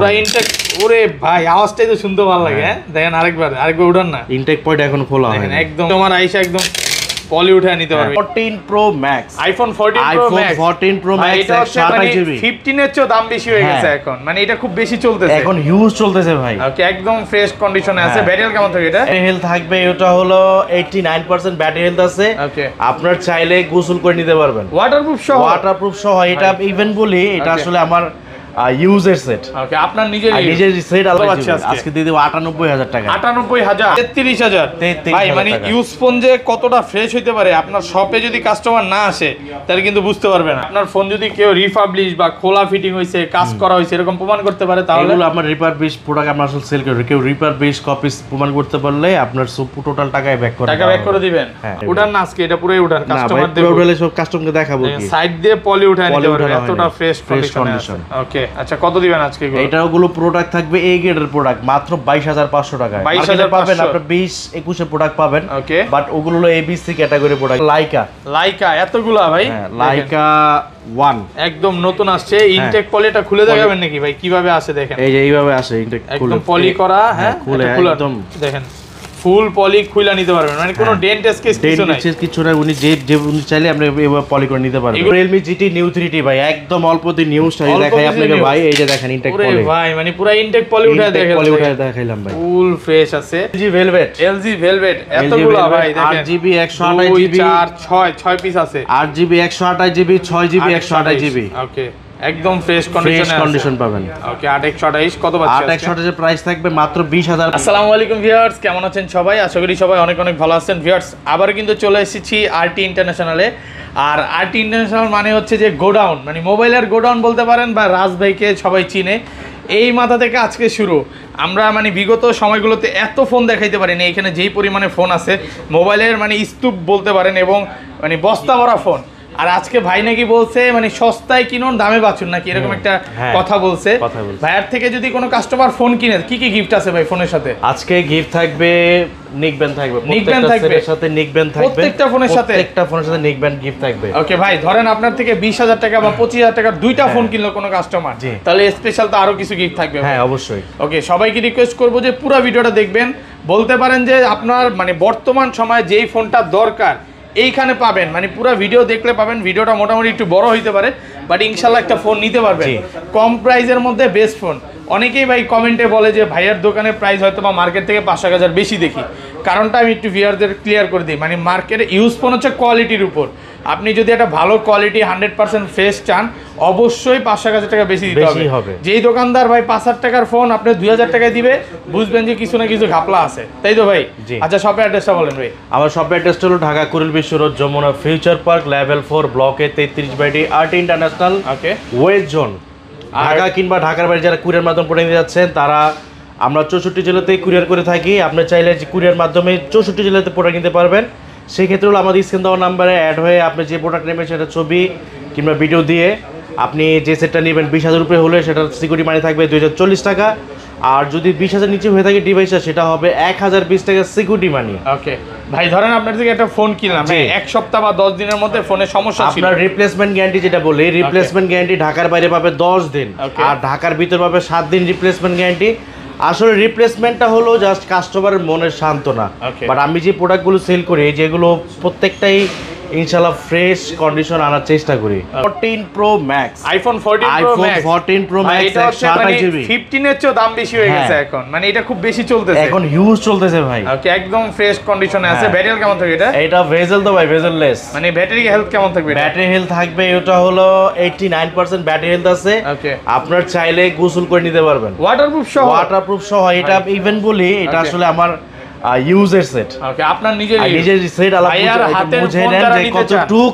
পুরা ইনটেক। ওরে ভাই আওয়াজটাই তো শুনতে ভালো লাগে। হ্যাঁ দেখেন আরেকবার উঠান না। ইনটেক পয়েন্ট এখন খোলা হয় একদম তোমার আইসা একদম পলি উঠে নিতে পারবে। 14 Pro Max iPhone 14 Pro Max এটা হচ্ছে 128GB 15 এর চেয়ে দাম বেশি হয়ে গেছে এখন, মানে এটা খুব বেশি চলতেছে এখন, হিউজ চলতেছে ভাই। ওকে একদম ফ্রেশ কন্ডিশনে আছে। ব্যাটারি হেলথ কেমন থাকে এটা? ব্যাটারি হেলথ থাকবে, এটা হলো 89% ব্যাটারি হেলথ আছে। ওকে আপনার চাইলে গোসল করে নিতে পারবেন ওয়াটারপ্রুফ সহ। এটা ইভেন বলি এটা আসলে আমার ইউজের সেট। ওকে আপনার নিজের সেট আজকে দিয়ে দেব 98000 টাকা। 98000 33000 ভাই, মানে ইউজ ফোন যে কতটা ফ্রেশ হইতে পারে আপনার শপে যদি কাস্টমার না আসে তাহলে কিন্তু বুঝতে পারবে না। আপনার ফোন যদি কেউ রিফাবলিশ বা খোলা ফিটিং হইছে, কাজ করা হইছে এরকম প্রমাণ করতে পারে তাহলে এগুলো আমার রিপাবলিশ প্রোডাক্ট আমরা আসলে সেল করি। কেউ রিপাবলিশ কপিস প্রমাণ করতে পারলে আপনার টোটাল টাকায় ব্যাক করে দিবেন। উঠান না আজকে এটা পুরোই উঠান, কাস্টমার পুরো উঠালে সব কাস্টমারকে দেখাবো কি সাইড দিয়ে পলি উঠায় নিতে পারবে, এতটা ফ্রেশ কন্ডিশন। ওকে আচ্ছা কত দিবেন আজকে এগুলো? এটাগুলো প্রোডাক্ট থাকবে এই গ্রেডের প্রোডাক্ট মাত্র 22500 টাকায়। 22000 পাবেন আপনি 20-21 এর প্রোডাক্ট পাবেন। ওকে বাট ওগুলো হলো এবিসি ক্যাটাগরি প্রোডাক্ট। লাইকা এতগুলা ভাই, লাইকা 1 একদম নতুন আসছে। ইনটেক পলিটা খুলে দেখাবেন নাকি ভাই কিভাবে আসে দেখেন? এই যে এইভাবে আসে ইনটেক খুলে, একদম পলি করা। হ্যাঁ খুলে একদম দেখেন ফুল পলি খুলে নিতে পারবেন, মানে কোনো ডেন্ট স্কেচ কিছু নাই। কিছু না, উনি যে উনি চাইলে আপনি এভাবে পলি করে নিতে পারবেন। Realme GT New 3T ভাই একদম অল্প দিন নিউ স্টাইল দেখাই আপনাকে ভাই। এই যে দেখেন ইনটেক পলি। ওরে ভাই মানে পুরো ইনটেক পলি দেখাইলাম ভাই, ফুল ফ্রেশ আছে। LG Velvet এতগুলা ভাই দেখেন। 8GB 128GB 6 পিস আছে। 8GB 128GB 6GB 128GB। ওকে একদম ফ্রেশ কন্ডিশন পাবেন। ওকে 8 কত পাচ্ছেন? 8 এর প্রাইস থাকবে মাত্র 20000। আসসালামু আলাইকুম ভিউয়ার্স, কেমন আছেন সবাই? আশা করি সবাই অনেক ভালো আছেন। ভিউয়ার্স আবার কিন্তু চলে এসেছি আরটি ইন্টারন্যাশনালে। আর আরটি ইন্টারন্যাশনাল মানে হচ্ছে যে গোডাউন, মানে মোবাইলের গোডাউন বলতে পারেন, বা রাজ ভাইকে সবাই চিনে। এই মাথা থেকে আজকে শুরু। আমরা মানে বিগত সময়গুলোতে এত ফোন দেখাইতে পারিনি। এখানে যেই পরিমাণে ফোন আছে মোবাইলের মানে স্তূপ বলতে পারেন, এবং মানে বস্তা ভরা ফোন। আর আজকে ভাই নাকি বলছে মানে সস্তায় কিনুন দামে বাঁচুন নাকি এরকম একটা কথা বলছে। ভাইয়ার থেকে যদি কোনো কাস্টমার ফোন কিনে কি গিফট আছে ভাই ফোনের সাথে? আজকে গিফট থাকবে নিকব্যান্ড থাকবে, প্রত্যেকটা সাথে নিকব্যান্ড থাকবে, প্রত্যেকটা ফোনের সাথে নিকব্যান্ড গিফট থাকবে। ওকে ভাই ধরেন আপনার থেকে 20000 টাকা বা 25000 টাকার দুইটা ফোন কিনলো কোনো কাস্টমার, তাহলে স্পেশাল তো আরো কিছু গিফট থাকবে। হ্যাঁ অবশ্যই। ওকে সবাইকে রিকোয়েস্ট করবো যে পুরো ভিডিওটা দেখবেন। বলতে পারেন যে আপনার মানে বর্তমান সময়ে যেই ফোনটা দরকার এইখানে পাবেন, মানে পুরো ভিডিও দেখলে পাবেন। ভিডিওটা মোটামুটি একটু বড় হইতে পারে, বাট ইনশাল্লাহ একটা ফোন নিতে পারবেন কম প্রাইসের মধ্যে, বেস্ট ফোন। অনেকেই ভাই কমেন্টে বলে যে ভাইয়ের দোকানের প্রাইস হয়তো বা মার্কেট থেকে 5-1000 বেশি দেখি। কারণটা আমি একটু ভিউয়ারদের ক্লিয়ার করে দিই। মানে মার্কেটে ইউজ ফোন হচ্ছে কোয়ালিটির উপর। আপনি যদি একটা ভালো কোয়ালিটি 100% ফ্রেশ চান অবশ্যই 5-1000 টাকা বেশি দিতে হবে। যেই দোকানদার ভাই 5000 টাকার ফোন আপনি 2000 টাকায় দিবে, বুঝবেন যে কিছু না কিছু ঘাপলা আছে, তাই তো ভাই? আচ্ছা শপের অ্যাড্রেসটা বলেন ভাই। আমার শপের অ্যাড্রেসটা হলো Dhaka Kuril Bishwa road, Jamuna future park, level 4 ব্লকে 33/D RT international. Okay west zone Dhaka কিংবা ঢাকার বাইরে যারা কুরিয়ার মাধ্যমে পড়ে নিয়ে যাচ্ছেন তারা, আমরা 64 জেলাতেই কুরিয়ার করে থাকি। আপনি চাইলে যে কুরিয়ার মাধ্যমে 64 জেলাতে প্রোডাক্ট নিতে পারবেন। সেই ক্ষেত্রে হলো আমাদের স্ক্রিন দেওয়া নাম্বারে অ্যাড হয়ে আপনি যে প্রোডাক্ট নেবেন সেটা ছবি কিংবা ভিডিও দিয়ে আপনি যে সেটটা নেবেন 20000 রুপিয়া হলে সেটার সিকিউরিটি মানি থাকবে 2040 টাকা। আর যদি 20000 নিচে হয়ে থাকে ডিভাইসটা, সেটা হবে 1020 টাকা সিকিউরিটি মানি। ওকে ভাই ধরেন আপনার থেকে একটা ফোন কিনলাম, এক সপ্তাহ বা 10 দিনের মধ্যে ফোনের সমস্যা ছিল, আপনার রিপ্লেসমেন্ট গ্যারান্টি যেটা বলি, রিপ্লেসমেন্ট গ্যারান্টি ঢাকার বাইরে পাবে 10 দিন আর ঢাকার ভিতর পাবে 7 দিন রিপ্লেসমেন্ট গ্যারান্টি। আসলে রিপ্লেসমেন্টটা হলো জাস্ট কাস্টমারের মনের সান্ত্বনা। বাট আমি যে প্রোডাক্টগুলো সেল করি যেগুলো প্রত্যেকটাই ইনশাআল্লাহ ফ্রেশ কন্ডিশন আনার চেষ্টা করি। 14 Pro Max iPhone 14 Pro Max 128GB 15 এর চেয়ে দাম বেশি হয়ে গেছে এখন, মানে এটা খুব বেশি চলতেছে এখন, হিউজ চলতেছে ভাই। ওকে একদম ফ্রেশ কন্ডিশনে আছে। ব্যাটারি কেমন থাকে এটা? এটা ভেজেল তো ভাই, ভেজেললেস। মানে ব্যাটারি হেলথ কেমন থাকবে? ব্যাটারি হেলথ থাকবে, এটা হলো 89% ব্যাটারি হেলথ আছে। ওকে আপনার চাইলে গোসল করে নিতে পারবেন ওয়াটারপ্রুফ সহ। এটা ইভেন বলি এটা আসলে আমার ইউজের সেট। ওকে আপনার নিজের সেট বুঝে নেন যে কতটুক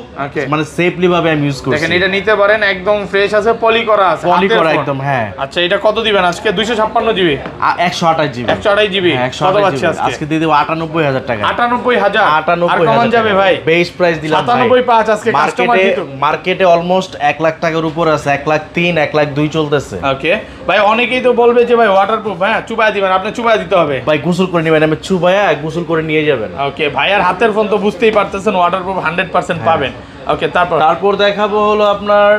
মানে সেফলি ভাবে আমি ইউজ করছি। দেখেন এটা নিতে পারেন, একদম ফ্রেশ আছে, পলি করা আছে, পলি করা একদম। হ্যাঁ আচ্ছা এটা কত দিবেন আজকে? 256GB 128GB কত পাচ্ছি আজকে দিয়ে দেব 98000 টাকা। 98000 আর কমান যাবে ভাই, বেস্ট প্রাইস দিলাম 97.5 আজকে কাস্টমার মার্কেটে অলমোস্ট 1 লাখ টাকার উপর আছে, 1,03,000 1,02,000 চলতেছে। ওকে ভাই অনেকেই তো বলবে যে ভাই ওয়াটারপ্রুফ, হ্যাঁ চুবাই দিবেন, আপনি চুবাই দিতে হবে ভাই, গোসল করে নেবেন, আমি ভাইয়া গোসল করে নিয়ে যাবেন। ওকে ভাইয়ার হাতের ফোন তো বুঝতেই পারতেছেন ওয়াটারপ্রুফ 100% পাবেন। ওকে, তারপর দেখাবো হলো আপনার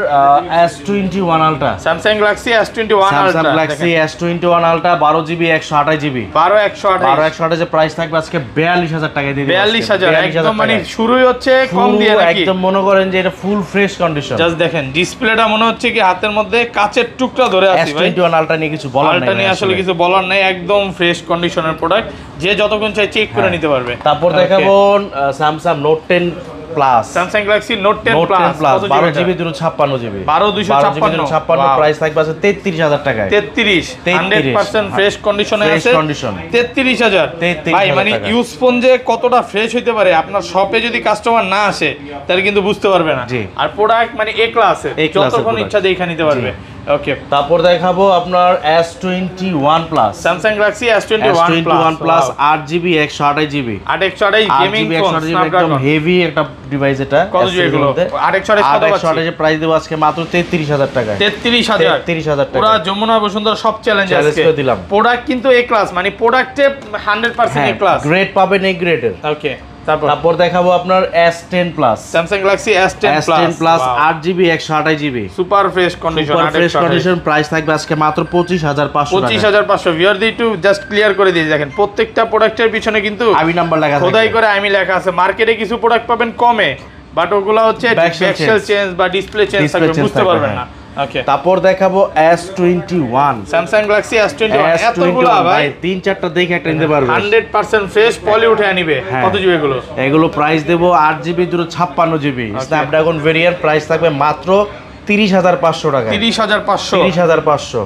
S21 Ultra, Samsung Galaxy S21 Samsung Ultra, Galaxy S21 Ultra 12GB 128GB 12 যে প্রাইস থাকবে আজকে 42000 টাকায় দিয়ে দিই। 42000 একদম মানে শুরুই হচ্ছে কম দিয়ে নাকি? একদম মনে করেন যে এটা ফুল ফ্রেশ কন্ডিশন। জাস্ট দেখেন ডিসপ্লেটা মনে হচ্ছে কি হাতের মধ্যে কাচের টুকরা ধরে আছে ভাই। S21 Ultra নিয়ে কিছু বলার নাই, আলট্রা নিয়ে আসলে কিছু বলার নাই, একদম ফ্রেশ কন্ডিশনের প্রোডাক্ট, যে যতক্ষণ চাই চেক করে নিতে পারবে। তারপর দেখাবো Samsung Note 10 Plus, Samsung Galaxy note 10 plus 12GB 256GB 12256 price থাকবে আছে 33000 টাকায়। 33 100% ফ্রেশ কন্ডিশনে আছে, 33000 ভাই। মানে ইউজ ফোন যে কতটা ফ্রেশ হইতে পারে আপনার শপে যদি কাস্টমার না আসে তাহলে কিন্তু বুঝতে পারবে না। আর প্রোডাক্ট মানে এ ক্লাসে, যতক্ষণ ইচ্ছা দেখে নিতে পারবে। ওকে, তারপর দেখাবো আপনার S21 Plus, Samsung Galaxy S21 Plus 8GB 128GB 828 gaming phone, একদম হেভি একটা ডিভাইস। এটা কত জিবি এগুলো? 828 প্রাইস দেব আজকে মাত্র 33000 টাকায়। 33000 টাকা পুরো যমুনা বসুন্ধরা সব চ্যালেঞ্জ আজকে দিলাম। প্রোডাক্ট কিন্তু এ ক্লাস, মানে প্রোডাক্টে 100% এ ক্লাস, গ্রেড পাবেন, এই গ্রেডের। ওকে, তারপর দেখাবো আপনার S10 Plus, Samsung Galaxy S10 Plus 8GB 128GB super fresh condition, price থাকবে আজকে মাত্র 25500 ভিউয়ার দি টু জাস্ট ক্লিয়ার করে দিয়েছি। দেখেন প্রত্যেকটা প্রোডাক্টের পিছনে কিন্তু আইমি নাম্বার লেখা আছে, খোদাই করে আইমি লেখা আছে। মার্কেটে কিছু প্রোডাক্ট পাবেন কমে, বাট ওগুলা হচ্ছে ব্যাকসেল চেঞ্জ বা ডিসপ্লে চেঞ্জ থাকবে, বুঝতে পারবেন না। ওকে, তারপর দেখাবো S21, স্যামসাং গ্যালাক্সি S21 এতগুলা ভাই 3-4টা দেখে একটা নিতে পারবে, 100% ফ্রেশ পলি উঠে আনিবে। কত জিবি এগুলো প্রাইস দেব 8GB 256GB Snapdragon variant, price থাকবে মাত্র 30500 টাকা। 30500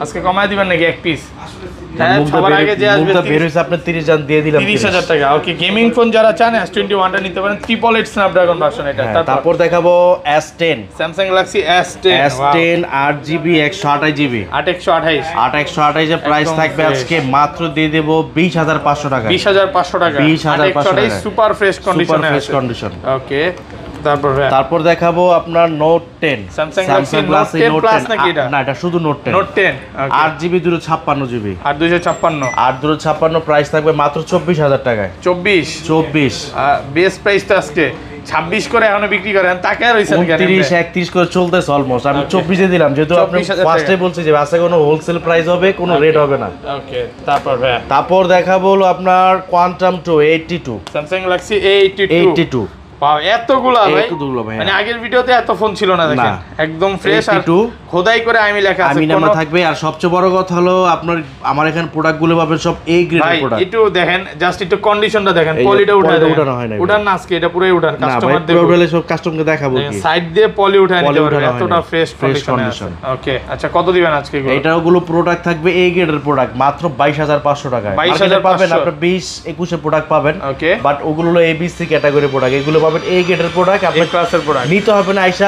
আজকে কমায় দিবেন নাকি এক পিস? সবার আগে যে আসবে বের হইছে আপনি 30 জান দিয়ে দিলাম, 30000 টাকা। ওকে, গেমিং ফোন যারা চান S21 টা নিতে পারেন, 888 স্ন্যাপড্রাগন ভার্সন এটা। তারপর দেখাবো S10, Samsung Galaxy S10 8GB 128GB 8128 এর প্রাইস থাকবে আজকে মাত্র দিয়ে দেব 20500 টাকা। 20500 টাকা, 20500 সুপার ফ্রেশ কন্ডিশনে আছে। ওকে, তারপর দেখাবো আপনার Note 10, Samsung Galaxy Note 10 plus নাকি এটা? না, এটা শুধু Note 10 8GB 256GB 8256 প্রাইস থাকবে মাত্র 24000 টাকায়। 24 বেস প্রাইস তো আজকে 26 করে এখনো বিক্রি করেন, তাকায় রইছেন কেন? 30 31 করে চলতেছে অলমোস্ট। আমি 24 এ দিলাম, যেহেতু আপনি ফার্স্টে বলছি যে আছে কোনো হোলসেল প্রাইস হবে, কোনো রেট হবে না। ওকে, তারপর দেখাবো হলো আপনার Quantum 2 82, স্যামসাং গ্যালাক্সি A82 পাও। এতগুলা ভাই, মানে আগের ভিডিওতে এত ফোন ছিল না, দেখেন একদম ফ্রেশ আর খোদাই করে আমি লেখা আছে, আমি নাম্বার থাকবে। আর সবচেয়ে বড় কথা হলো আপনার আমার এখানে প্রোডাক্টগুলো পাবেন সব এই গ্রেডের প্রোডাক্ট। একটু দেখেন, জাস্ট একটু কন্ডিশনটা দেখেন, পলিটা উঠানো হয় না, উঠান না আজকে, এটা পুরোই উঠান, কাস্টমার দেখো, পুরো সব কাস্টমারকে দেখাবো কি সাইড দিয়ে পলি উঠায় নিতে পারবে, এতটা ফ্রেশ কন্ডিশন। ওকে, আচ্ছা কত দিবেন আজকে এগুলো? এটাগুলো প্রোডাক্ট থাকবে এই গ্রেডের প্রোডাক্ট মাত্র 22500 টাকায়। 22000 পাবেন আপনি 20-21 এর প্রোডাক্ট পাবেন। ওকে, বাট ওগুলো হলো ABC ক্যাটাগরি প্রোডাক্ট, এগুলো পাবেন এই গ্রেডের প্রোডাক্ট। আপনি ক্লাসের প্রোডাক্ট নিতে হবে না, আইসা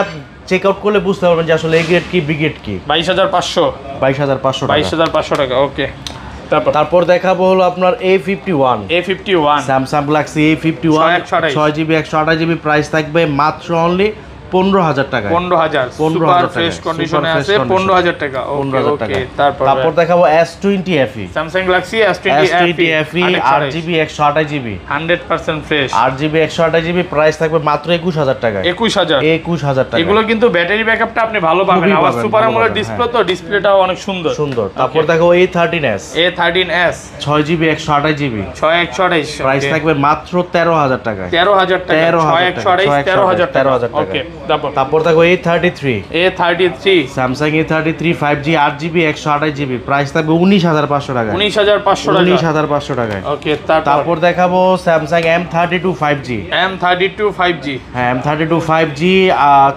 চেক আউট করলে বুঝতে পারবেন যে আসলে এই গ্রেড কি বি গ্রেড কি। 22500 টাকা। ওকে, তারপর দেখাবো হলো আপনার A51 Samsung Galaxy A51 6GB 128GB price থাকবে মাত্র অনলি 15000 টাকা। 15000 সুপার ফ্রেশ কন্ডিশনে আছে, 15000 টাকা। ওকে, তারপর দেখাবো S20 FE Samsung Galaxy S20 FE 8GB 128GB 100% fresh 8GB 128GB price থাকবে মাত্র 21000 টাকা। 21000 টাকা। এগুলো কিন্তু ব্যাটারি ব্যাকআপটা আপনি ভালো পাবেন, আবার সুপার অ্যামোলেড ডিসপ্লে, তো ডিসপ্লেটাও অনেক সুন্দর। তারপর দেখো A13s 6GB 128GB 6128 প্রাইস থাকবে মাত্র 13000 টাকা। 13000 টাকা 13000 টাকা। ওকে, তারপর দেখো A33 Samsung A33 5G 8GB 128GB price থাকবে 19500 টাকা। 19500 টাকায়। ওকে, তারপর দেখাবো স্যামসাং M32 5G হ্যাঁ, M32 5G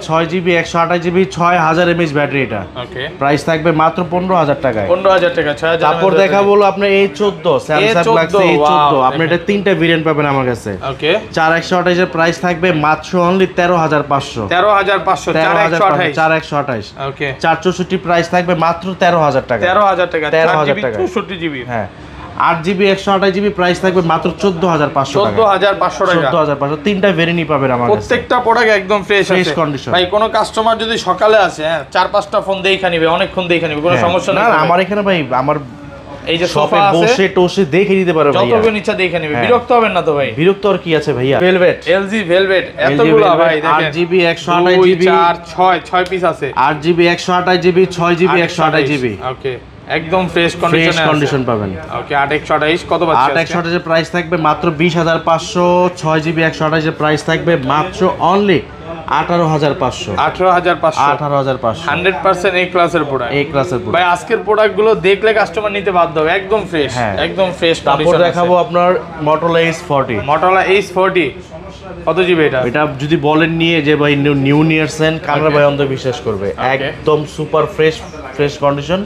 6GB 128GB 6000 mAh battery এটা। ওকে, প্রাইস থাকবে মাত্র 15000 টাকায়। 15000 টাকা 6000। তারপর দেখাবো হলো আপনার A14 স্যামসাং গ্যালাক্সি A14, আপনি এটা তিনটা ভেরিয়েন্ট পাবেন আমার কাছে। ওকে, 4128 এর প্রাইস থাকবে মাত্র অনলি 13500। 13500 ওকে, 464 প্রাইস থাকবে মাত্র 13000 টাকা। 13000 টাকা 13000 টাকা 64GB হ্যাঁ। 8GB 128GB প্রাইস থাকবে মাত্র 14500 টাকা। 14500 টাকা। 14500 তিনটা ভেরিয়েন্টই পাবেন আমার কাছে। প্রত্যেকটা প্রোডাক্ট একদম ফ্রেশ কন্ডিশন। ভাই কোন কাস্টমার যদি সকালে আসে, হ্যাঁ 4-5টা ফোন দেইখা নিবে, অনেকক্ষণ দেইখা নিবে, কোনো সমস্যা না। আমার এখানে ভাই আমার এই যে শপে সোফা আছে, বসে টসে দেখে নিতে পারবে ভাইয়া, যতক্ষণ ইচ্ছা দেখে নেবে, বিরক্ত হবেন না তো ভাই। বিরক্ত আর কি আছে ভাইয়া। ভেলভেট, এলজি ভেলভেট এতগুলো ভাই দেখেন, 8GB 128GB 6 পিস আছে, 8GB 128GB 6GB 128GB। ওকে, একদম ফ্রেশ ফ্রেশ কন্ডিশনে কন্ডিশন পাবেন। ওকে, 8128 কত পাচ্ছেন? 8128 এর প্রাইস থাকবে মাত্র 20500, 6GB 128 এর প্রাইস থাকবে মাত্র অনলি 18500। 18500 100% এই ক্লাসের প্রোডাক্ট, এই ক্লাসের প্রোডাক্ট ভাই আজকের প্রোডাক্টগুলো দেখলে কাস্টমার নিতে বাধ্য হবে, একদম ফ্রেশ, একদম ফ্রেশ তারপর কন্ডিশন। দেখাবো আপনার Motorola Ace40। Motorola Ace40 কত জিবি এটা? এটা যদি বলেন নিয়ে যে ভাই নিউ নিয়েছেন, কানাডা ভাই অন্ধ বিশ্বাস করবে, একদম super fresh condition.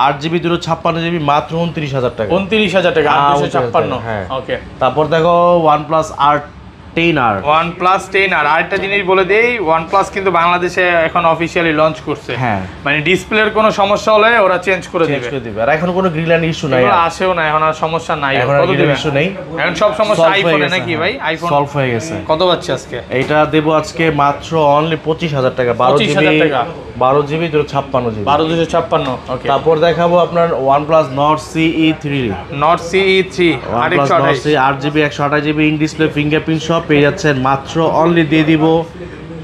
8GB 256GB মাত্র 29000 টাকা। 29000 টাকা 856। হ্যাঁ। ওকে, তারপর দেখো OnePlus R10R। OnePlus 10R আরেকটা জিনিস বলে দেই, OnePlus কিন্তু বাংলাদেশে এখন অফিশিয়ালি লঞ্চ করছে। হ্যাঁ, মানে ডিসপ্লের কোনো সমস্যা হলে ওরা চেঞ্জ করে দিবে। আর এখন কোনো গ্রিলান ইস্যু নাই, এগুলো আসেও না এখন, আর সমস্যা নাই। এখন কত দিবেন? ইস্যু নেই, এখন সব সমস্যা আইফোনে নাকি ভাই? আইফোন সলভ হয়ে গেছে। কত পাচ্ছে আজকে? এইটা দেব আজকে মাত্র অনলি 25000 টাকা। 25000 টাকা, 12GB 256GB। 12256। ওকে, তারপর দেখাবো আপনার OnePlus Nord CE3। Nord CE3 OnePlus Nord CE 8GB 128GB in display fingerprint সব পেয়ে যাচ্ছেন মাত্র অনলি দিয়ে দিব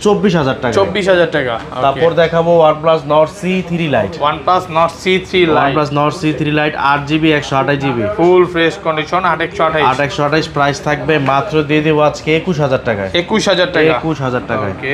24000 টাকা। 24000 টাকা। তারপর দেখাবো OnePlus Nord C3 Lite। OnePlus Nord C3 Lite, OnePlus Nord C3 Lite 8GB 128GB full fresh condition, 8128। 8128 price থাকবে মাত্র দিয়ে দেব আজকে 21000 টাকায়। 21000 টাকা, 21000 টাকায়। ওকে,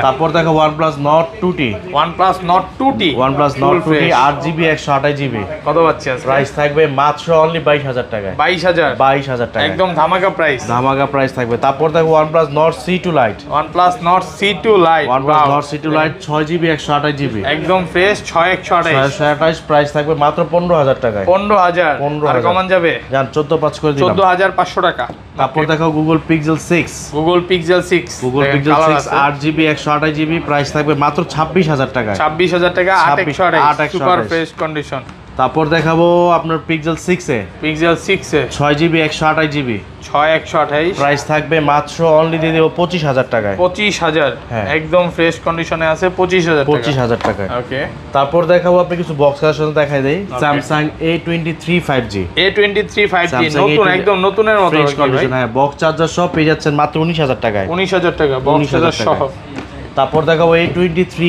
তারপর দেখো OnePlus Nord 2T। OnePlus Nord 2T, OnePlus Nord 2T 8GB 128GB কত পাচ্ছে আজকে? প্রাইস থাকবে মাত্র অনলি 22000 টাকায়। 22000 টাকা, একদম ধামাকা প্রাইস, ধামাকা প্রাইস থাকবে। তারপর দেখো OnePlus Nord C2 Lite। OnePlus Nord C2 Lite, OnePlus Nord C2 Lite 6GB 128GB একদম ফ্রেশ, 6128। 128 প্রাইস থাকবে মাত্র 15000 টাকায়। 15000 আর কমান যাবে? জান 14.5 করে দিলাম, 14500 টাকা। তারপর দেখো Google Pixel 6। Google Pixel 6 8GB 128GB price থাকবে মাত্র 26000 টাকায়। 26000 টাকা, 8128 সুপার 8128 ফ্রেশ কন্ডিশন। তারপর দেখাবো আপনার Pixel 6 এ, Pixel 6 এ 6GB 128GB 6128 প্রাইস থাকবে মাত্র অনলি দিয়ে দেব 25000 টাকায়। 25000, হ্যাঁ, একদম ফ্রেশ কন্ডিশনে আছে 25000 টাকা। 25000 টাকায়। ওকে, তারপর দেখাবো আপনি কিছু বক্স কালেকশন দেখাই দেই। Samsung A23 5G। A23 5G নতুন, একদম নতুনের মতো ফ্রেশ কন্ডিশন। হ্যাঁ, বক্স চার্জার সব পেয়ে যাচ্ছেন মাত্র 19000 টাকায়। 19000 টাকা বক্স চার্জার সহ। তারপর দেখাবো A23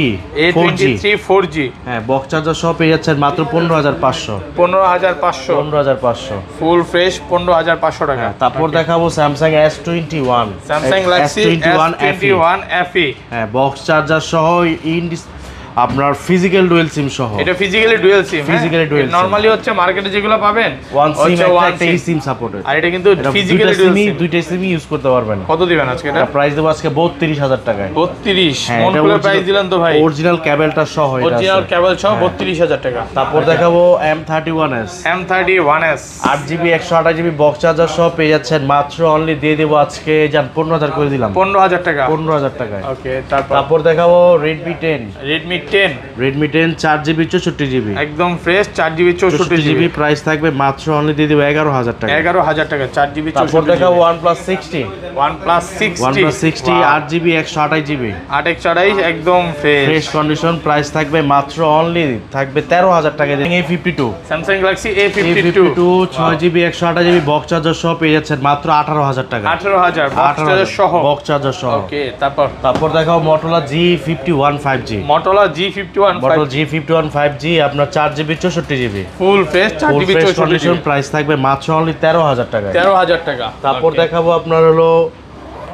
4G। হ্যাঁ, বক্স চার্জার সব পেয়ে যাচ্ছেন মাত্র 15500। 15500 ফুল ফ্রেশ 15500 টাকা। তারপর দেখাবো Samsung S21, Samsung Galaxy S21 FE। হ্যাঁ, বক্স চার্জার সহ আপনার ফিজিক্যাল ডুয়াল সিম সহ। এটা physically dual SIM, physically dual SIM. Normally হচ্ছে মার্কেটে যেগুলো পাবেন ওয়ান সিম একটা সিম সাপোর্টেড, আর এটা কিন্তু ফিজিক্যালি ডুয়াল সিম, দুইটা সিমই ইউজ করতে পারবেন। কত দিবেন আজকে এটা? প্রাইস দেব আজকে 32000 টাকায়। 32 মন খুলে প্রাইস দিলেন তো ভাই, অরিজিনাল কেবলটা সহ, এটা অরিজিনাল কেবল সহ 32000 টাকা। তারপর দেখাবো M31s। 8GB 128GB box charger সহ পেয়ে যাচ্ছেন মাত্র অনলি দিয়ে দেব আজকে জান 15000 করে দিলাম। 15000 টাকা, 15000 টাকায়। ওকে, তারপর দেখাবো Redmi 10। Redmi 10 4GB 64GB একদম ফ্রেশ, 4GB 64GB প্রাইস থাকবে মাত্র অনলি দিয়ে দেব 11000 টাকা। 11000 টাকা, 4GB 64GB। তারপর দেখাবো OnePlus 60। OnePlus 60 8GB 128GB 828 একদম ফ্রেশ কন্ডিশন, প্রাইস থাকবে মাত্র অনলি থাকবে 13000 টাকা। A52 Samsung Galaxy A52 6GB 128GB box charger সহ পেয়ে যাচ্ছেন মাত্র 18000 টাকা। 18000 বক্স চার্জার সহ, বক্স চার্জার সহ। ওকে, তারপর দেখাও Motorola G51 5G। Motorola G51 5G আপনার 4GB 64GB full fresh, 4GB 64GB price থাকবে মাত্র অনলি 13000 টাকা। 13000 টাকা। তারপর দেখাবো আপনার হলো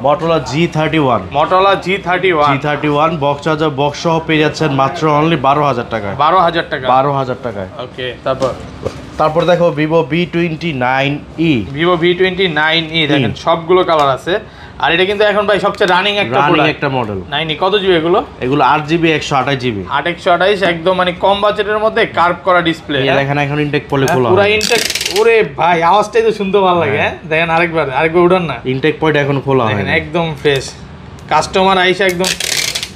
Motorola G31। Motorola G31 box charger box সহ পেয়ে যাচ্ছেন মাত্র অনলি 12000 টাকা। 12000 টাকা, 12000 টাকায়। ওকে, তারপর দেখো Vivo V29e। Vivo V29e দেখেন সবগুলো কালার আছে, আর এটা কিন্তু এখন ভাই সবচেয়ে রানিং একটা মডেল। 9e কত জিবি এগুলো? 8GB 128GB 8128 একদম মানে কম বাজেটের মধ্যে কার্ভ করা ডিসপ্লে। দেখেন এখন ইনটেক পলে খোলা, পুরো ইনটেক। ওরে ভাই আওয়াজটাই তো শুনতে ভালো লাগে। হ্যাঁ, দেখেন আরেকবার উঠান না, ইনটেক পয়েন্ট এখন খোলা হয় একদম ফ্রেশ। কাস্টমার আইসা একদম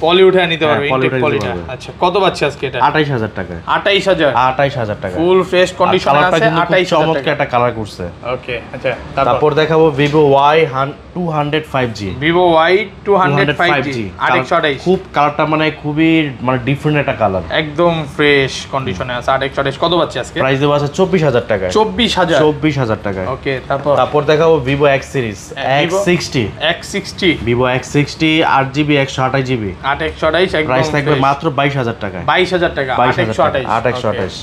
পলি উঠে নিতে পারবে, পলি ইনটেক উঠায় নিতে পলিটা। পারবে। আচ্ছা কত পাচ্ছি আজকে এটা? 28000 টাকা। 28000 28000 টাকা। ফুল ফ্রেশ কন্ডিশনে আছে, 28000 চমৎকার টাকা। একটা কালার করছে। ওকে আচ্ছা তারপর দেখাবো Vivo Y205G। Vivo Y205G 828 খুব কালারটা মানে খুবই মানে ডিফারেন্ট একটা কালার, একদম ফ্রেশ কন্ডিশনে আছে। 828 কত পাচ্ছি আজকে? প্রাইস দেওয়া আছে 24000 টাকা। 24000 টাকা। ওকে তারপর দেখাবো Vivo X series X60। X60 Vivo X60 8GB 128GB 828 একদম প্রাইস থাকবে মাত্র 22000 টাকা। 22000 টাকা 828।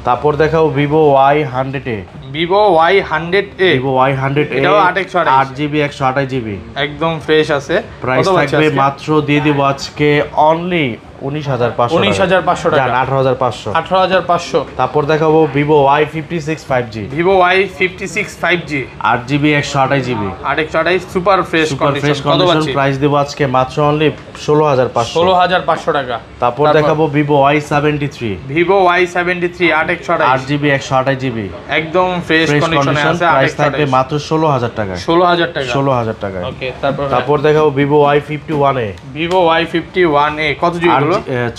তারপর দেখাবো Vivo Y100A। Vivo Y100A Vivo Y100A এটাও 828 8GB 128GB একদম ফ্রেশ আছে। প্রাইস থাকবে মাত্র দিয়ে দিব আজকে অনলি 19500 19500 টাকা। 18500 18500। তারপর দেখাবো Vivo Y56 5G। Vivo Y56 5G 8GB 128GB 828 super fresh condition কত পাচ্ছি? প্রাইস দেব আজকে মাত্র অনলি 16500 16500 টাকা। তারপর দেখাবো Vivo Y73। Vivo Y73 828 8GB 128GB একদম ফ্রেশ কন্ডিশনে আছে। প্রাইস থাকবে মাত্র 16000 টাকা। 16000 টাকা। 16000 টাকা। ওকে তারপর দেখাবো Vivo Y51A। Vivo Y51A কত জিবি হলো?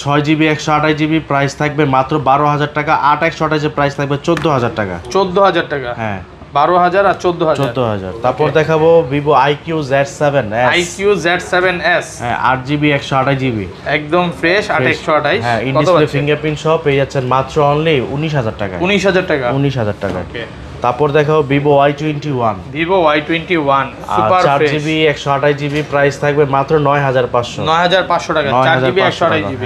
6GB 128GB প্রাইস থাকবে মাত্র 12000 টাকা। 8 এর প্রাইস থাকবে 14000 টাকা। 14000 টাকা। হ্যাঁ 12000 আর 14000। তারপর দেখাবো Vivo IQ Z7S। IQ Z7S হ্যাঁ 8GB 128GB একদম ফ্রেশ 828। হ্যাঁ ইন ডিসপ্লে ফিঙ্গারপ্রিন্ট সহ পেয়ে যাচ্ছেন মাত্র অনলি 19000 টাকা। 19000 টাকা। 19000 টাকা। ওকে তারপর দেখাবো Vivo Y21। Vivo Y21 super fresh 4GB 128GB price থাকবে মাত্র 9500। 9500 টাকা 4GB 128GB।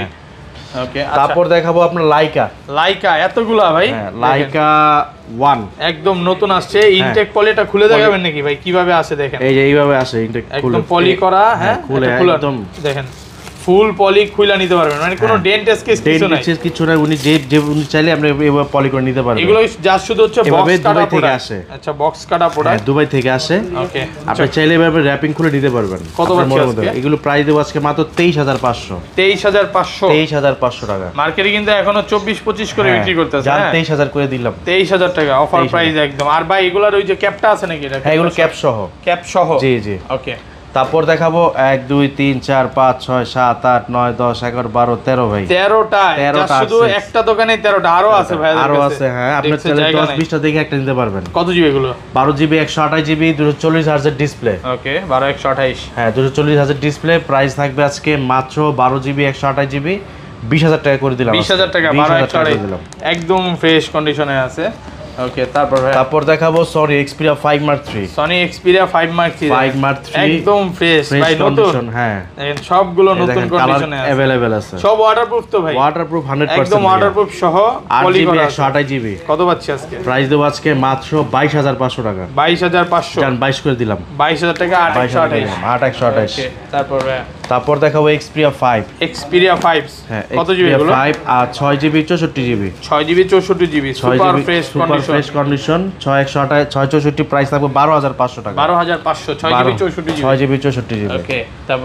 ওকে তারপর দেখাবো আপনার লাইকা এতগুলা ভাই। লাইকা 1 একদম নতুন আসছে। ইনটেক পলিটা খুলে দেখাবেন নাকি ভাই কিভাবে আসে দেখেন? এই যে এইভাবে আসে ইনটেক খুলে একদম পলি করা। হ্যাঁ খুলে একদম দেখেন ফুল পলি খুলে নিতে পারবেন, মানে কোনো ডেন্ট স্কেচ কিছু নাই। ডেন্ট কিছু নাই, উনি যে উনি চাইলে আমরা এইভাবে পলি করে নিতে পারবেন। এগুলো জাস্ট শুধু হচ্ছে বক্স কাটা থেকে আসে। আচ্ছা বক্স কাটা প্রোডাক্ট দুবাই থেকে আসে। ওকে আপনি চাইলে এভাবে র‍্যাপিং খুলে নিতে পারবেন। কত পাচ্ছেন? এগুলো প্রাইস দেব আজকে মাত্র 23500। 23500 টাকা। মার্কেটে কিন্তু এখনো 24-25 করে বিক্রি করতেছে। হ্যাঁ 23000 করে দিলাম। 23000 টাকা অফার প্রাইস একদম। আর ভাই এগুলার ওই যে ক্যাপটা আছে নাকি? এটা হ্যাঁ এগুলো ক্যাপ সহ। জি জি। ওকে তারপর দেখাবো 1 2 3 4 5 6 7 8 9 10 11 12 13 ভাই 13টা শুধু একটা দোকানে 13টা আরো আছে ভাই। আরো আছে। হ্যাঁ আপনি চাইলে 10-20টা দেখে একটা নিতে পারবেন। কত জিবি এগুলো? 12GB 128GB 240Hz display. ওকে 12 128। হ্যাঁ 240Hz ডিসপ্লে প্রাইস থাকবে আজকে মাত্র 12GB 128GB 20000 টাকা করে দিলাম। 20000 টাকা 12 একদম ফ্রেশ কন্ডিশনে আছে। ওকে তারপর দেখাবো Sony Xperia 5 Mark III। Sony Xperia 5 Mark III একদম ফ্রেশ ভাই নতুন। হ্যাঁ দেখেন সবগুলো নতুন কন্ডিশনে আছে, अवेलेबल আছে। সব ওয়াটারপ্রুফ তো ভাই? ওয়াটারপ্রুফ 100% একদম ওয়াটারপ্রুফ সহ পলি করা 128GB। কত পাচ্ছি আজকে? প্রাইস দেব আজকে মাত্র 22500 টাকা। 22500 জান 22 করে দিলাম। 22000 টাকা 828। তারপর দেখাবো Xperia 5। Xperia 5 কত জিবি এগুলো? 5 আর 6GB 64GB 6GB 64GB super fresh condition 6128 price থাকবে 12500 টাকা। 12500 6GB 64GB। ওকে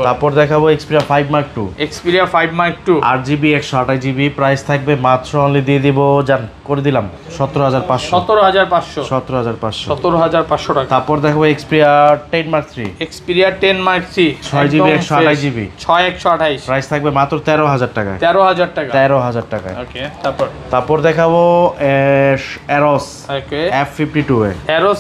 তারপর দেখাবো Xperia 5 Mark II। Xperia 5 Mark II 8GB 128GB price থাকবে মাত্র অনলি দিয়ে দিব জান করে দিলাম 17500। 17500 টাকা। তারপর দেখাবো Xperia 10 Mark III। Xperia 10 Mark III 6GB 128GB 6128 price থাকবে মাত্র 13000 টাকা। 13000 টাকা। ওকে তারপর দেখাবো Eros ওকে F52A। Eros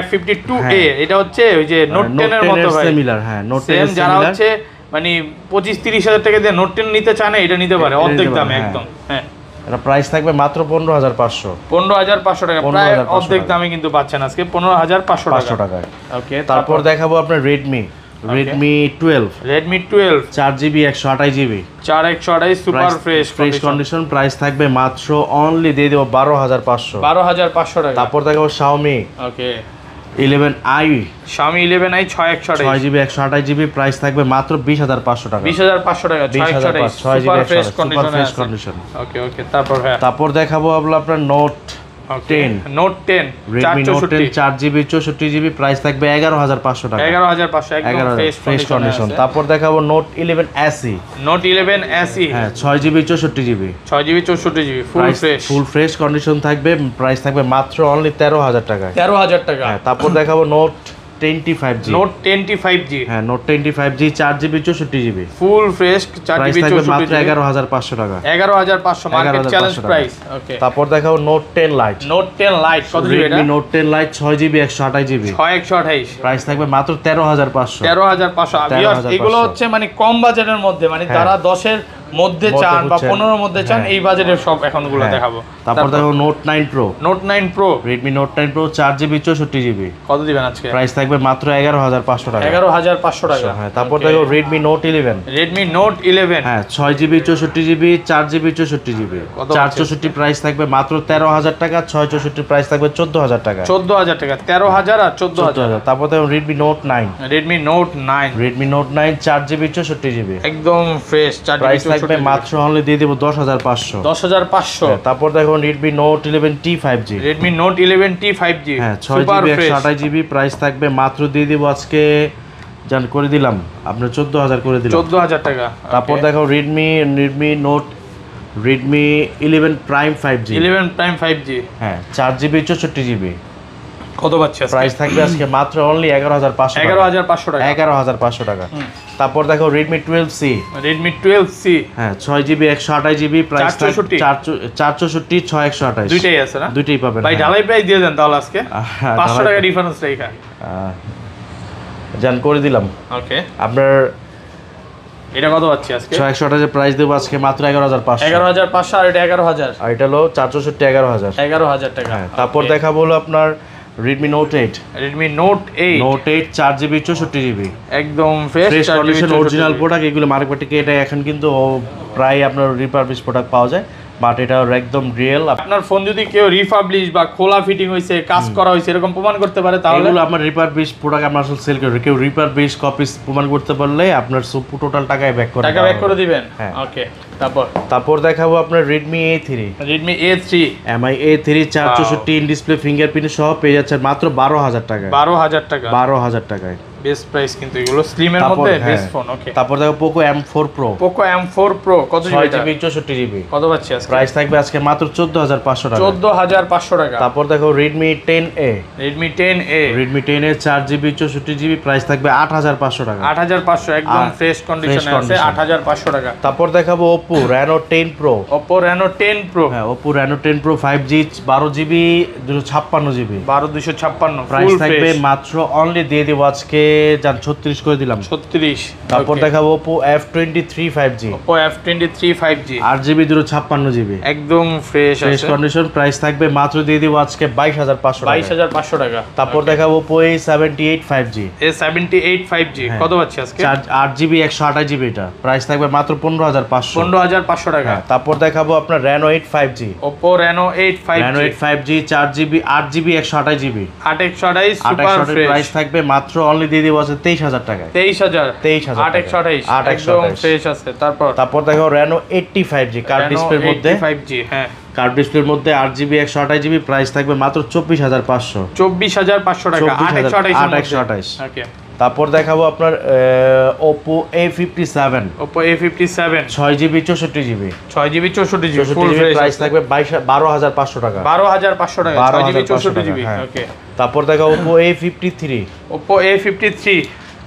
F52A এটা হচ্ছে ওই যে নোট 10 এর মতো ভাই সিমিলার। হ্যাঁ নোট 10 এর যারা হচ্ছে মানে 25-30 হাজার টাকা দিয়ে নোট 10 নিতে চায় না এটা নিতে পারে অর্ধেক দামে একদম। হ্যাঁ এটা প্রাইস থাকবে মাত্র 15500। 15500 টাকা, প্রায় অর্ধেক দামে কিন্তু পাচ্ছেন আজকে 15500 টাকা। ওকে তারপর দেখাবো আপনার Redmi 12। Redmi 12 4GB 128GB 4128 super fresh condition price থাকবে মাত্র অনলি দিয়ে দেব 12500। 12500 টাকা। তারপর দেখাবো Xiaomi ওকে 11i। Xiaomi 11i 6128 6GB 128GB price থাকবে মাত্র 20500 টাকা। 20500 টাকা 6GB ফ্রেশ কন্ডিশন। ওকে তারপর দেখাবো আপনার Note 10 Redmi Note 10 4GB 64GB price থাকবে 11500 টাকা। 11500 একদম ফ্রেশ কন্ডিশন। তারপর দেখাবো Note 11 SE। হ্যাঁ 6GB 64GB full fresh condition থাকবে। প্রাইস থাকবে মাত্র অনলি 13000 টাকা। 13000 টাকা। তারপর দেখাবো Note 25G। নোট 25G, হ্যাঁ note 25G 4GB 64GB, full fresh, price 4GB থাকবে মাত্র 64GB, 11,500 টাকা। 11,500 মার্কেট 11,500 চ্যালেঞ্জ টাকা। প্রাইস। ওকে, তারপর দেখাবো নোট 10 লাইট। নোট 10 লাইট কত জিবি এটা? Redmi Note 10 Lite 6GB 128GB, 6128, price থাকবে মাত্র 13,500। 13,500। 13,500 এগুলো হচ্ছে মানে কম বাজেটের মধ্যে, মানে হ্যাঁ। যারা 10-এর মধ্যে চান বা খুঁজছেন। 15-এর মধ্যে চান, হ্যাঁ। এই বাজেটের সব এখন গুলো হ্যাঁ। দেখাবো। তারপর দেখো note 9 Pro, note 9 pro Redmi Note 9 Pro 4GB 64GB, কত দিবেন আজকে? প্রাইস থাকবে মাত্র 11,500 টাকা। 11,500 টাকা। হ্যাঁ, তারপর দেখো Redmi Note 11, রেডমি নোট 11 হ্যাঁ 6GB 64GB 4GB 64GB, কত 464 প্রাইস থাকবে মাত্র 13,000 টাকা, 664 প্রাইস থাকবে 14,000 টাকা। 14,000 টাকা, 13,000 আর 14,000। 14,000। তারপর দেখো Redmi Note 9, Redmi note 9 Redmi Note 9 4GB 64GB, একদম ফ্রেশ, 4GB প্রাইস থাকবে মাত্র অনলি দিয়ে দেবো 10,500। 10,500। তারপর দেখো Redmi Note 11T 5G, Redmi note 11T 5G, হ্যাঁ super 6GB fresh, 128GB, price থাকবে মাত্র দিয়ে দিব আজকে জান করে দিলাম আপনার 14,000 করে দিলাম। 14,000 টাকা। তারপর Okay. দেখো Redmi Note Redmi 11 Prime 5G, 11 prime 5G হ্যাঁ 4GB 64GB, কত পাচ্ছি আজকে? প্রাইস থাকবে আজকে মাত্র অনলি 11,500 টাকা। 11,500 টাকা। 11,500 টাকা। তারপর দেখো Redmi 12C, রেডমি 12C, হ্যাঁ 6GB 128GB, প্রাইস 464 464 6 দুইটাই আছে না? দুইটাই পাবেন। ভাই হ্যাঁ। ঢালাই প্রাইস দিয়ে দেন তাহলে আজকে, হ্যাঁ, 500 ঢালাই- টাকা ডিফারেন্স রেখা। জান করে দিলাম ওকে, আপনার এটা কত পাচ্ছি আজকে? 628 প্রাইস দেবো আজকে মাত্র 11,500। 11,500 আর এটা 11,000। আর এটা হলো 464 11,000। 11,000 টাকা। হ্যাঁ, তারপর দেখাবো হলো আপনার Redmi Note 8, Redmi note 8 Note 8 4GB 64GB, একদম fresh, fresh 4GB condition 64 original product. এগুলো মার্কেট থেকে এটা এখন কিন্তু প্রায় আপনার রিপাবলিশ প্রোডাক্ট পাওয়া যায়, বাট এটা একদম রিয়েল। আপনার ফোন যদি কেউ রিপাবলিশ বা খোলা ফিটিং হইছে, কাজ করা হইছে এরকম প্রমাণ করতে পারে তাহলে এগুলো আপনার রিপাবলিশ প্রোডাক্ট আমরা আসলে সেল করি। কেউ রিপাবলিশ কপি প্রমাণ করতে পারলে আপনার টোটাল টাকায় ব্যাক করে টাকা ব্যাক করে দিবেন। হ্যাঁ। ওকে, তারপর তারপর দেখাবো আপনার Redmi A3, Redmi A3 MI A3 464 in display fingerprint সহ পেয়ে যাচ্ছে মাত্র 12,000 টাকায়। 12,000 টাকা, 12,000 টাকায় বেস্ট প্রাইস কিন্তু এগুলো স্লিমের তারপর মধ্যে হ্যাঁ। Best phone. ওকে, তারপর দেখো Poco M4 Pro, Poco M4 Pro কত জিবি এটা? 6GB 64GB, কত পাচ্ছি আজকে? প্রাইস থাকবে আজকে মাত্র 14,500 টাকা। 14,500 টাকা। তারপর দেখো Redmi 10A, Redmi 10A Redmi 10A 4GB 64GB, price থাকবে 8,500 টাকা। 8,500 একদম ফ্রেশ কন্ডিশনে আছে, condition। 8,500 টাকা। তারপর দেখাবো Oppo Reno 10 Pro, Oppo Reno 10 Pro হ্যাঁ Oppo Reno 10 Pro 5G 12GB 256GB, 12,256 price ফুল থাকবে ফ্রেশ, মাত্র অনলি দিয়ে দেবো আজকে জান 36 করে দিলাম। 36। তারপর Okay. দেখাবো Oppo F23 5G, Oppo F23 5G 8GB 256GB, একদম ফ্রেশ ফ্রেশ আছে, কন্ডিশন, প্রাইস থাকবে মাত্র দিয়ে দেবো আজকে 22,500 টাকা। 22,500 টাকা। তারপর দেখাবো Oppo A78 5G, A78 5G হ্যাঁ। কত পাচ্ছি আজকে? 8GB 128GB, এটা প্রাইস থাকবে মাত্র 15,500। 15,500 টাকা। হ্যাঁ, তারপর দেখাবো আপনার Reno 8 5G, Oppo Reno 8 Reno 8 5G 5G 4GB 8GB 128GB, 8,128 super 828 fresh, price থাকবে মাত্র অনলি দিয়ে দেবো আছে 23,000 টাকায়। 23,000 23,000 টাকা। 8,128 একদম 8,128 ফ্রেশ আছে। তারপর দেখো Reno 80 5G কার্ড Reno ডিসপ্লের মধ্যে, 85G হ্যাঁ কার্ড ডিসপ্লের মধ্যে 8GB 128GB, প্রাইস থাকবে মাত্র 24,500। 24,500 টাকা, 8,128 ওকে। তারপর দেখাবো আপনার Oppo A57, Oppo A57 6GB 64GB, 6GB 64GB ফুল 64GB, ফ্রেশ প্রাইস থাকবে 12,500 টাকা। 12,500 টাকা, 6GB 64GB। হ্যাঁ। ওকে, তারপর দেখো Oppo A53, Oppo A53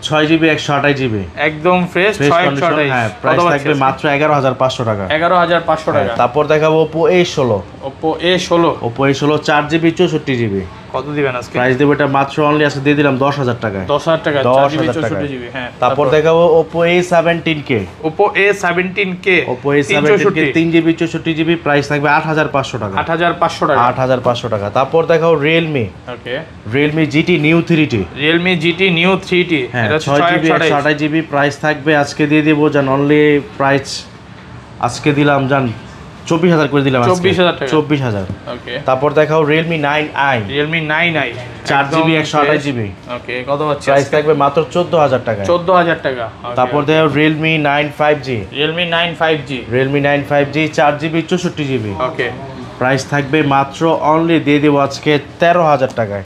6GB 128GB, একদম ফ্রেশ, ফ্রেশ 628 কন্ডিশন, হ্যাঁ প্রাইস থাকবে মাত্র 11,500 টাকা। 11,500 টাকা। তারপর দেখাবো Oppo A16, Oppo A16 Oppo A16 4GB 64GB, কত দিবেন আজকে? প্রাইস দেবো এটা মাত্র অনলি আছে দিয়ে দিলাম 10,000 টাকায়। 10,000 টাকা, 10,000 4GB টাকা। 64GB হ্যাঁ। তারপর দেখাবো Oppo A17K, Oppo A17K Oppo A17K 3GB 64GB, price থাকবে 8,500 টাকা। 8,500 টাকা। 8,500 টাকা। তারপর দেখাও Realme, ওকে, Realme GT New 3T, Realme GT New 3T হ্যাঁ এটা 6GB 128GB, প্রাইস থাকবে আজকে দিয়ে দেবো জান অনলি প্রাইস আজকে দিলাম জান 24,000 করে দিলাম আজকে। 24,000 টাকা। 24,000। ওকে, তারপর দেখাও Realme 9i, Realme 9i 4GB 128GB, ওকে, কত হচ্ছে? প্রাইস থাকবে মাত্র 14,000 টাকায়। 14,000 টাকা। Okay. তারপর দেখাও Realme 9 5G, Realme 9 5G Realme 9 5G 4GB 64GB, ওকে, প্রাইস থাকবে মাত্র অনলি দিয়ে দেবো আজকে 13,000 টাকায়।